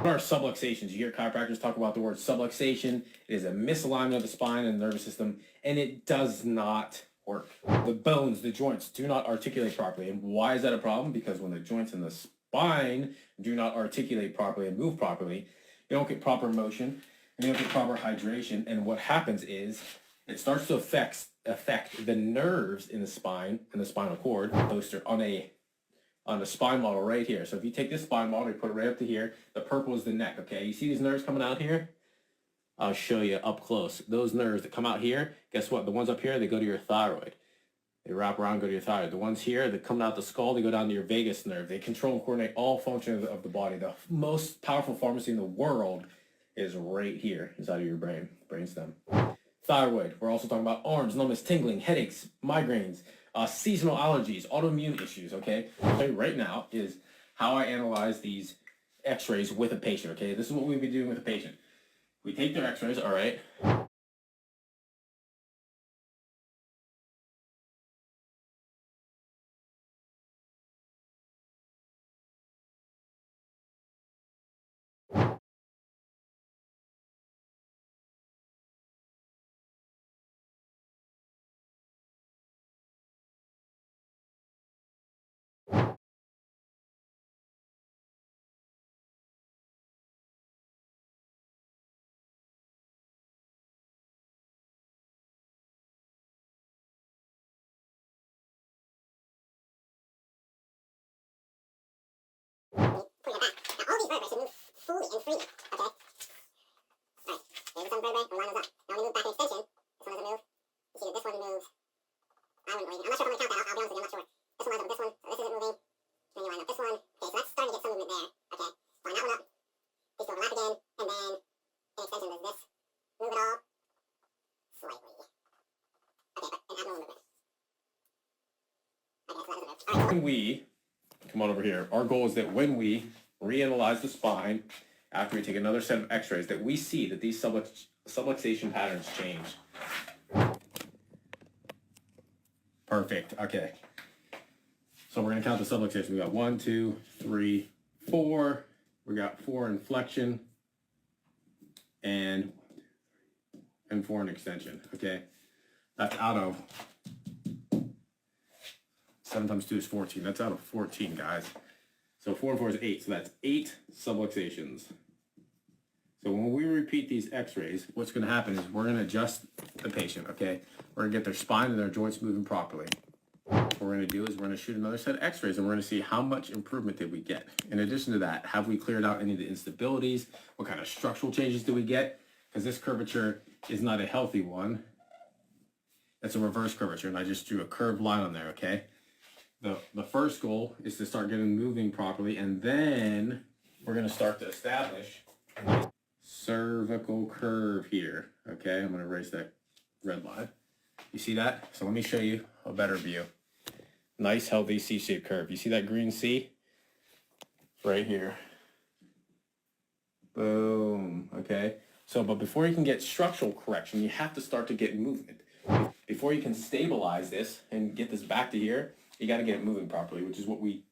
are subluxations? You hear chiropractors talk about the word subluxation. It is a misalignment of the spine and the nervous system, and it does not work. The bones, the joints do not articulate properly. And why is that a problem? Because when the joints in the spine do not articulate properly and move properly, you don't get proper motion, and you don't get proper hydration. And what happens is it starts to affect the nerves in the spine and the spinal cord. Poster on the spine model right here. So if you take this spine model, you put it right up to here. The purple is the neck, okay? You see these nerves coming out here? I'll show you up close. Those nerves that come out here, guess what? The ones up here, they go to your thyroid. They wrap around, go to your thyroid. The ones here that come out the skull, they go down to your vagus nerve. They control and coordinate all functions of the body. The most powerful pharmacy in the world is right here inside of your brain, brainstem. Thyroid. We're also talking about arms, numbness, tingling, headaches, migraines, seasonal allergies, autoimmune issues, okay? What I'll tell you right now is how I analyze these x-rays with a patient, okay? This is what we'll be doing with a patient. We take their x-rays, all right? Put it back. Now all these vertebrae should move fully and freely, okay? Alright, there's some vertebrae, we'll line those up. Now we move back in extension. This one doesn't move. You see that this one moves. I wouldn't believe it. I'm not sure if I'm going to count that. I'll be honest with you, I'm not sure. This one lines up with this one, so this isn't moving. Then you line up this one. Okay, so that's starting to get some movement there, okay? Line that one up. These two overlap again, and then in extension does this move at all? Slightly. Okay, but an abnormal movement. Okay, so that doesn't move. Alright. When we, come on over here, our goal is that when we reanalyze the spine, after we take another set of x-rays, that we see that these subluxation patterns change. Perfect, okay. So we're gonna count the subluxation. We got 1, 2, 3, 4. We got 4 in flexion and 4 in extension, okay? That's out of 7 times 2 is 14. That's out of 14, guys. So 4 and 4 is 8. So that's 8 subluxations. So when we repeat these x-rays, what's going to happen is we're going to adjust the patient, okay? We're going to get their spine and their joints moving properly. What we're going to do is we're going to shoot another set of x-rays and we're going to see how much improvement did we get. In addition to that, have we cleared out any of the instabilities? What kind of structural changes do we get? Because this curvature is not a healthy one. It's a reverse curvature, and I just drew a curved line on there, okay? The first goal is to start getting moving properly, and then we're going to start to establish a cervical curve here, okay? I'm going to erase that red line. You see that? So let me show you a better view. Nice, healthy C-shaped curve. You see that green C? Right here. Boom, okay? So, but before you can get structural correction, you have to start to get movement. Before you can stabilize this and get this back to here, you got to get it moving properly, which is what we